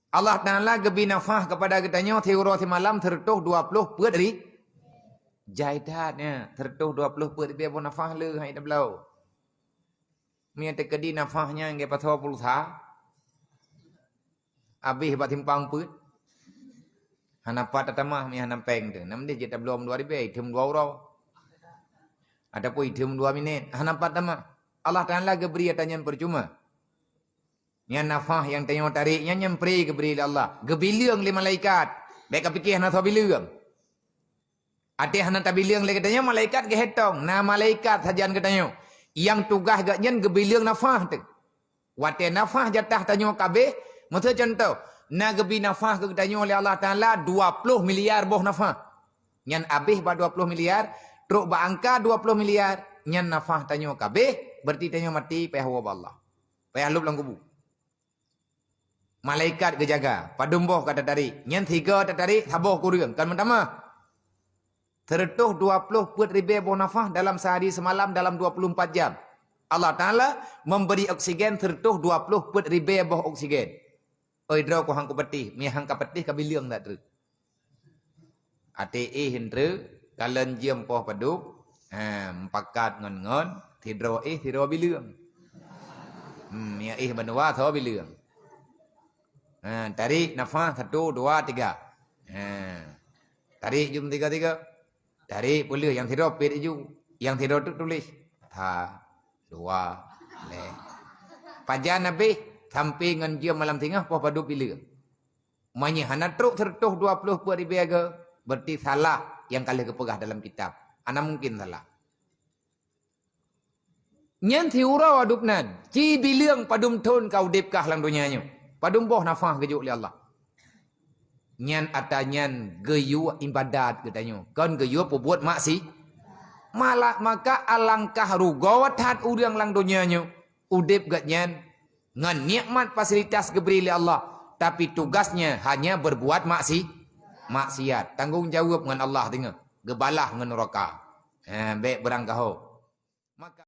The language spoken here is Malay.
Allah Ta'ala gebi nafah kepada kitanya tiura ti malam tertuh 20 per dari jaidatnya tertuh 20 per dia pun nafah le hai tablau. Mi tekedi nafahnya nge patho pulsa. Habis bat timpang put. Hanapat tatamah mi hanampeng tu. Nam dia jeta belum 2000 item 2 euro. Ada pun item 2 minit. Hanapat tamah. Allah Ta'ala geberi tanya percuma. Yang nafah yang tanya tariknya nyempri geberi Allah. Gebiliang li malaikat. Baik fikir hana biliang. Ati hana tabiliang li katanya malaikat gehetong. Nah malaikat sajian katanya. Yang tugas gaknyen gebiliang nafah tu. Wate nafah jatah tanya kabeh. Maksud contoh. Na gebi nafah ke katanya oleh Allah Ta'ala 20 miliar boh nafah. Nyan habis ba 20 miliar. Truk ba angka 20 miliar. Nyan nafah tanya kabeh. Berarti tanya mati payah wab Allah. Payah lup lang kubu. Malaikat kejaga. Padumboh kata tarik. Yang 3 kata tarik. Saboh kurang. Kan pertama. Tertuh 20 put ribu boh nafah dalam sehari semalam dalam 24 jam. Allah Ta'ala memberi oksigen tertuh 20 put ribu boh oksigen. Oi draw ko hang ko petih. Mi hang ka petih ka biliang tak teruk. ATE hendre. Kalen jiem poh paduk. Pakat ngon-ngon. Tidro biliang. Ya benua tho biliang. Tarik nafah 1, 2, 3. Tarik jum 3. Tarik boleh yang tidur pit ju. Yang tidur tu tulis. Tha, 2, le. Pajan habis sampai ngan dia malam tengah poh padu pilih. Manya hana truk tertuh 20 per ribu aga. Berarti salah yang kali kepegah dalam kitab. Ana mungkin salah. Nyan tiura wadupnan. Ci biliang padum ton kau dipkah lang dunianya. Padum boh nafah kejuk oleh Allah. Nyan atanyan geyu ibadat katanya. Kan geyu buat maksi. Malah maka alangkah rugawatat udang lang dunianya. Udip gat nyan. Ngan nikmat fasilitas geberi oleh Allah. Tapi tugasnya hanya berbuat maksiat. Tanggung jawab dengan Allah tengah. Gebalah dengan neraka. Baik berangkah. Maka